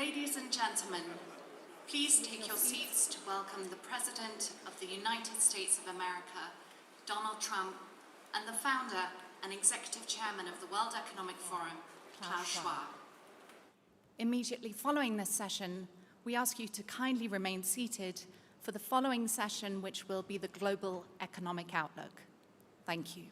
Ladies and gentlemen, please take your seats to welcome the President of the United States of America, Donald Trump, and the founder and Executive Chairman of the World Economic Forum, Klaus Schwab. Immediately following this session, we ask you to kindly remain seated for the following session, which will be the Global Economic Outlook. Thank you.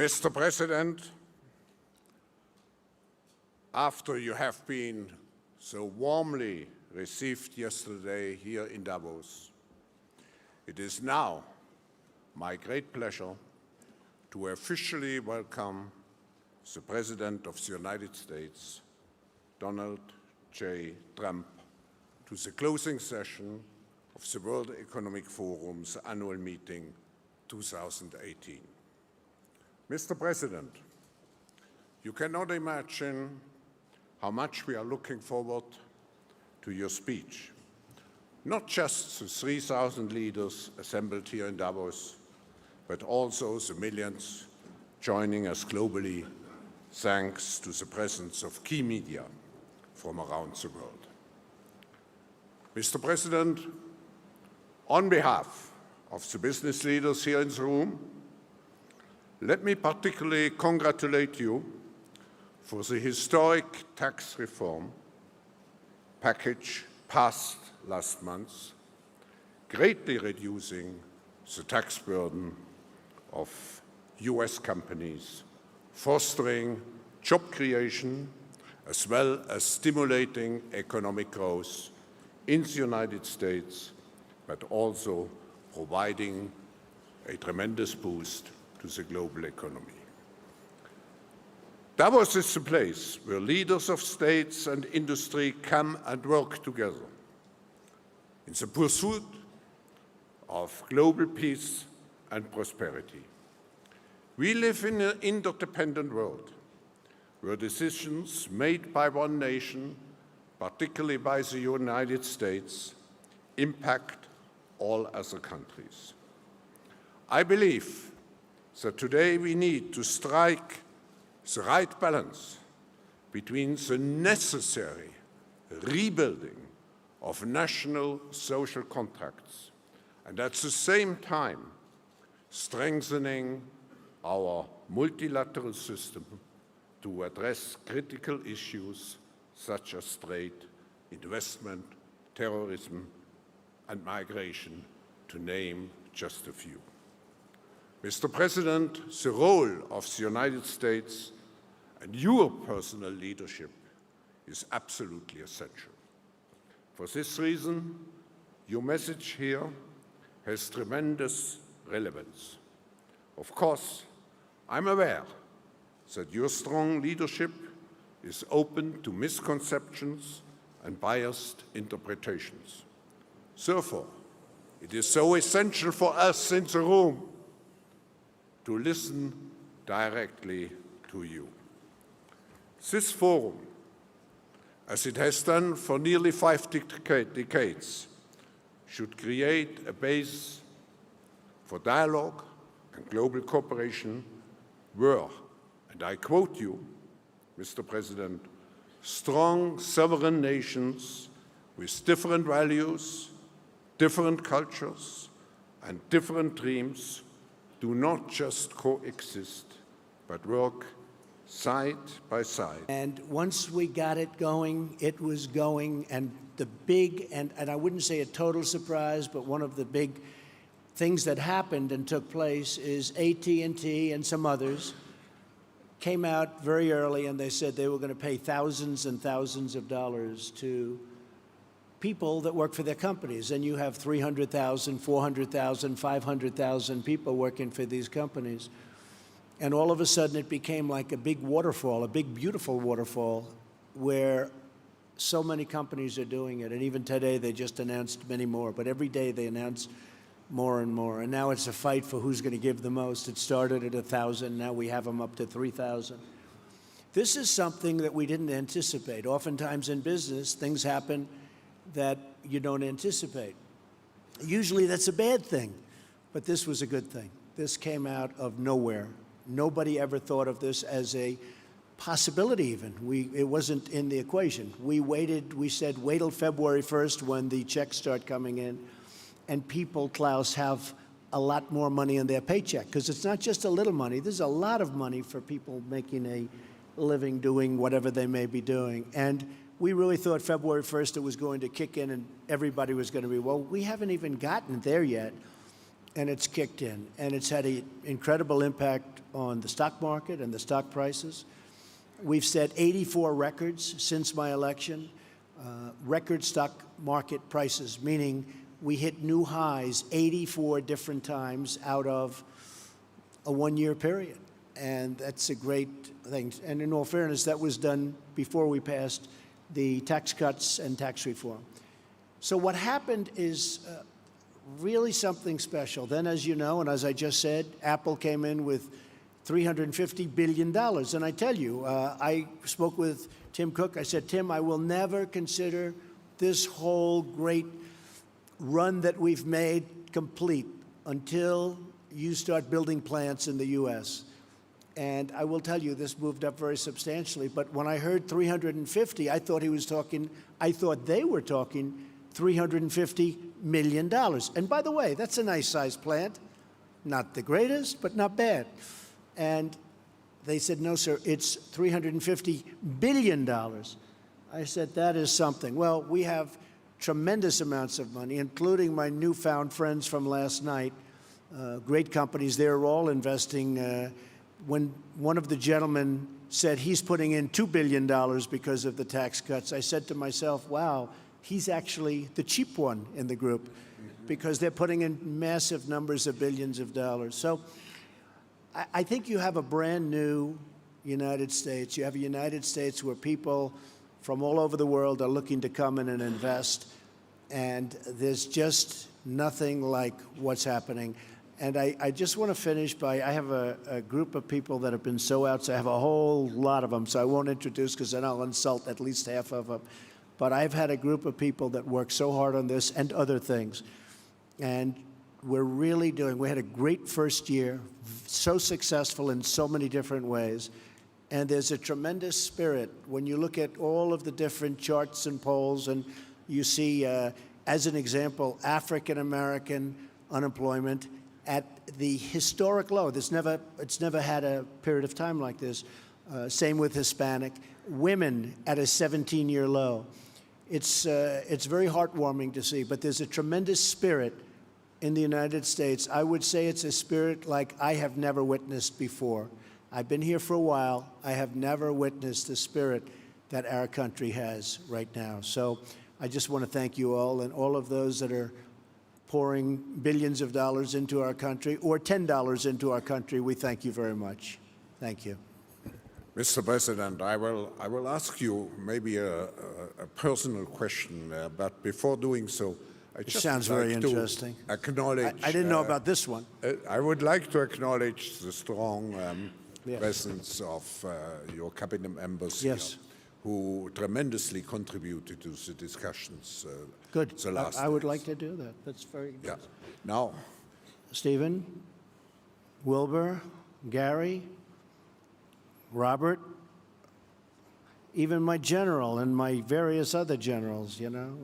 Mr. President, after you have been so warmly received yesterday here in Davos, it is now my great pleasure to officially welcome the President of the United States, Donald J. Trump, to the closing session of the World Economic Forum's annual meeting 2018. Mr. President, you cannot imagine how much we are looking forward to your speech. Not just the 3,000 leaders assembled here in Davos, but also the millions joining us globally thanks to the presence of key media from around the world. Mr. President, on behalf of the business leaders here in the room, let me particularly congratulate you for the historic tax reform package passed last month, greatly reducing the tax burden of US companies, fostering job creation, as well as stimulating economic growth in the United States, but also providing a tremendous boost to the global economy. Davos is the place where leaders of states and industry come and work together in the pursuit of global peace and prosperity. We live in an interdependent world where decisions made by one nation, particularly by the United States, impact all other countries. I believe that today we need to strike the right balance between the necessary rebuilding of national social contracts and at the same time strengthening our multilateral system to address critical issues such as trade, investment, terrorism, and migration, to name just a few. Mr. President, the role of the United States and your personal leadership is absolutely essential. For this reason, your message here has tremendous relevance. Of course, I'm aware that your strong leadership is open to misconceptions and biased interpretations. Therefore, it is so essential for us in the room to listen directly to you. This forum, as it has done for nearly 5 decades, should create a base for dialogue and global cooperation where, and I quote you, Mr. President, strong sovereign nations with different values, different cultures, and different dreams do not just coexist, but work side by side. And once we got it going, and the big, and I wouldn't say a total surprise, but one of the big things that happened and took place is AT&T and some others came out very early and they said they were going to pay thousands and thousands of dollars to people that work for their companies. And you have 300,000, 400,000, 500,000 people working for these companies. And all of a sudden it became like a big waterfall, a big, beautiful waterfall, where so many companies are doing it. And even today they just announced many more, but every day they announce more and more. And now it's a fight for who's going to give the most. It started at 1,000, now we have them up to 3,000. This is something that we didn't anticipate. Oftentimes in business, things happen that you don't anticipate. Usually that's a bad thing, but this was a good thing. This came out of nowhere. Nobody ever thought of this as a possibility even. It wasn't in the equation. We waited, we said, wait till February 1st when the checks start coming in, and people, Klaus, have a lot more money in their paycheck, because it's not just a little money. There's a lot of money for people making a living doing whatever they may be doing. And we really thought February 1st it was going to kick in and everybody was going to be, well, we haven't even gotten there yet. And it's kicked in. And it's had an incredible impact on the stock market and the stock prices. We've set 84 records since my election. record stock market prices, meaning we hit new highs 84 different times out of a one-year period. And that's a great thing. And in all fairness, that was done before we passed the tax cuts and tax reform. So what happened is really something special. Then, as you know, and as I just said, Apple came in with $350 billion. And I tell you, I spoke with Tim Cook. I said, Tim, I will never consider this whole great run that we've made complete until you start building plants in the U.S. And I will tell you, this moved up very substantially. But when I heard 350, I thought they were talking $350 million. And by the way, that's a nice sized plant. Not the greatest, but not bad. And they said, no, sir, it's $350 billion. I said, that is something. Well, we have tremendous amounts of money, including my newfound friends from last night, great companies. They're all investing. When one of the gentlemen said he's putting in $2 billion because of the tax cuts, I said to myself, wow, he's actually the cheap one in the group because they're putting in massive numbers of billions of dollars. So I think you have a brand new United States. You have a United States where people from all over the world are looking to come in and invest, and there's just nothing like what's happening. And I just want to finish by, I have a group of people that have been so outside. I have a whole lot of them, so I won't introduce because then I'll insult at least half of them. But I've had a group of people that work so hard on this and other things. And we're really we had a great first year, so successful in so many different ways. And there's a tremendous spirit when you look at all of the different charts and polls, and you see, as an example, African-American unemployment at the historic low. It's never had a period of time like this. Same with Hispanic. Women at a 17-year low. It's very heartwarming to see, but there's a tremendous spirit in the United States. I would say it's a spirit like I have never witnessed before. I've been here for a while. I have never witnessed the spirit that our country has right now. So I just want to thank you all and all of those that are pouring billions of dollars into our country or $10 into our country. We thank you very much. Thank you. Mr. President, I will ask you maybe a personal question, but before doing so, I just sounds like very interesting. To acknowledge. I didn't know about this one. I would like to acknowledge the strong presence of your cabinet members here, who tremendously contributed to the discussions. Good. The last I would days. like to do that. That's very good. Yeah. Now, Stephen, Wilbur, Gary, Robert, even my general and my various other generals, you know.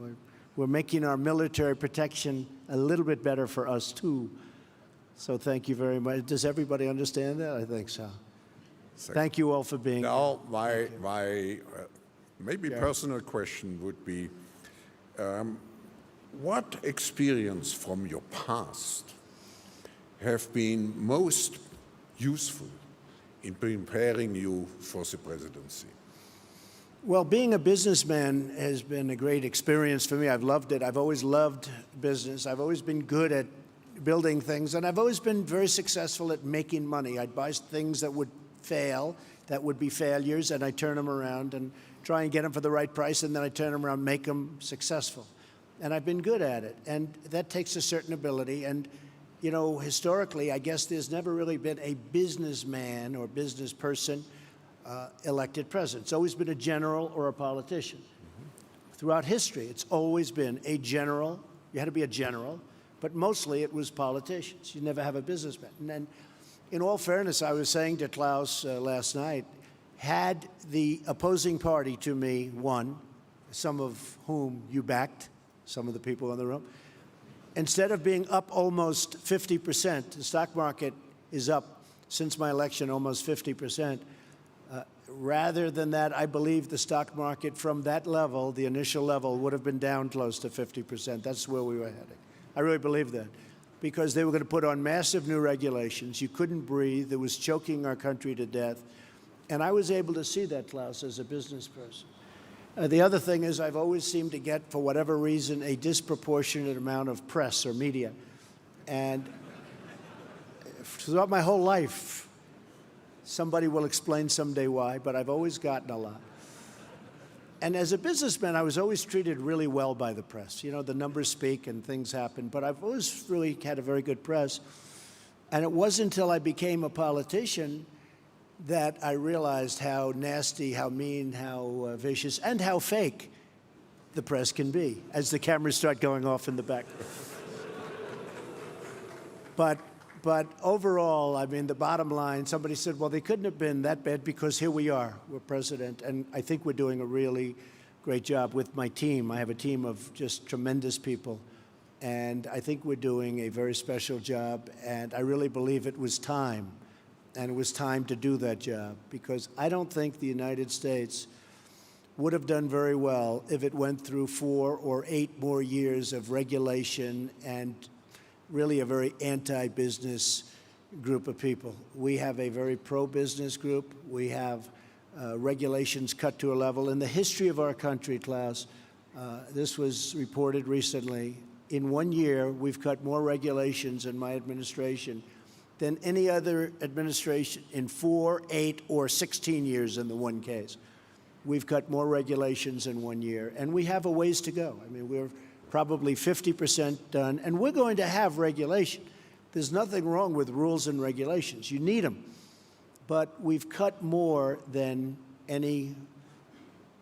We're making our military protection a little bit better for us, too. So thank you very much. Does everybody understand that? I think so. Thank you all for being here. Now, my maybe personal question would be, what experience from your past have been most useful in preparing you for the presidency? Well, being a businessman has been a great experience for me. I've loved it. I've always loved business. I've always been good at building things, and I've always been very successful at making money. I'd buy things that would fail, that would be failures, and I'd turn them around and try and get them for the right price, and then I'd turn them around, make them successful. And I've been good at it, and that takes a certain ability. And, you know, historically, I guess there's never really been a businessman or business person elected president. It's always been a general or a politician. Throughout history, it's always been a general. You had to be a general, but mostly it was politicians. You never have a businessman. And then, in all fairness, I was saying to Klaus last night, had the opposing party to me won, some of whom you backed, some of the people in the room, instead of being up almost 50%, the stock market is up since my election almost 50%. Rather than that, I believe the stock market from that level, the initial level, would have been down close to 50%. That's where we were heading. I really believe that. Because they were going to put on massive new regulations. You couldn't breathe. It was choking our country to death. And I was able to see that, Klaus, as a business person. The other thing is I've always seemed to get, for whatever reason, a disproportionate amount of press or media. And throughout my whole life, somebody will explain someday why, but I've always gotten a lot. And as a businessman, I was always treated really well by the press. You know, the numbers speak and things happen, but I've always really had a very good press. And it wasn't until I became a politician that I realized how nasty, how mean, how vicious, and how fake the press can be as the cameras start going off in the back. But overall, I mean, the bottom line, somebody said, well, they couldn't have been that bad because here we are, we're president. And I think we're doing a really great job with my team. I have a team of just tremendous people. And I think we're doing a very special job. And I really believe it was time. And it was time to do that job, because I don't think the United States would have done very well if it went through 4 or 8 more years of regulation and really a very anti-business group of people. We have a very pro-business group. We have regulations cut to a level. In the history of our country, Klaus, this was reported recently, in 1 year, we've cut more regulations in my administration than any other administration in 4, 8, or 16 years in the one case. We've cut more regulations in 1 year, and we have a ways to go. I mean, we're probably 50% done, and we're going to have regulation. There's nothing wrong with rules and regulations. You need them. But we've cut more than any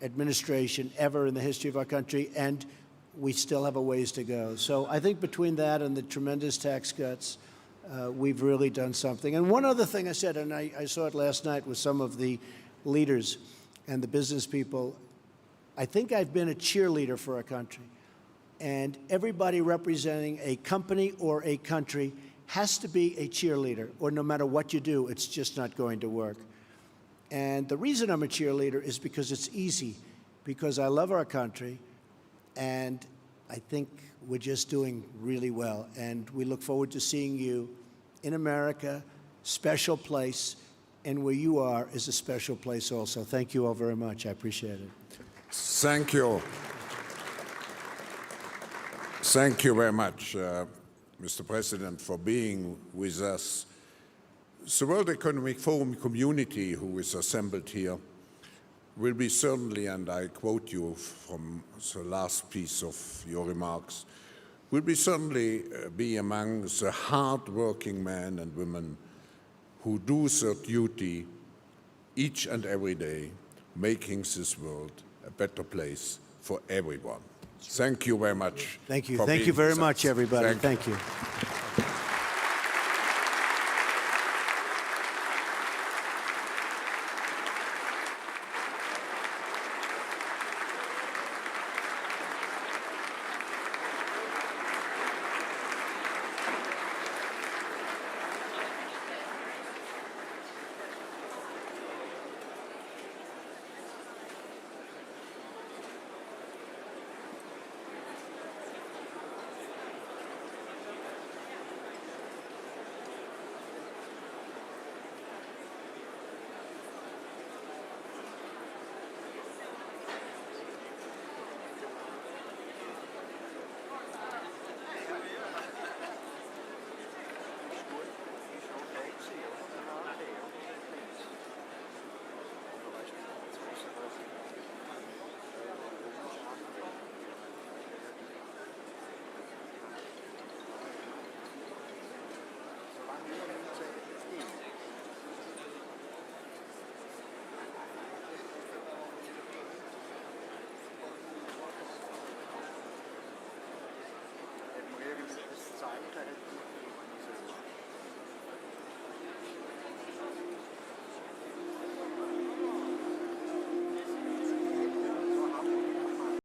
administration ever in the history of our country, and we still have a ways to go. So I think between that and the tremendous tax cuts, we've really done something. And one other thing I said, and I saw it last night with some of the leaders and the business people, I think I've been a cheerleader for our country. And everybody representing a company or a country has to be a cheerleader, or no matter what you do, it's just not going to work. And the reason I'm a cheerleader is because it's easy, because I love our country, and I think we're just doing really well. And we look forward to seeing you in America, special place, and where you are is a special place also. Thank you all very much. I appreciate it. Thank you. Thank you very much, Mr. President, for being with us. The World Economic Forum community who is assembled here will be certainly, and I quote you from the last piece of your remarks, will be certainly be among the hard-working men and women who do their duty each and every day, making this world a better place for everyone. Thank you very much. Thank you. Thank you very much, everybody. Thank you.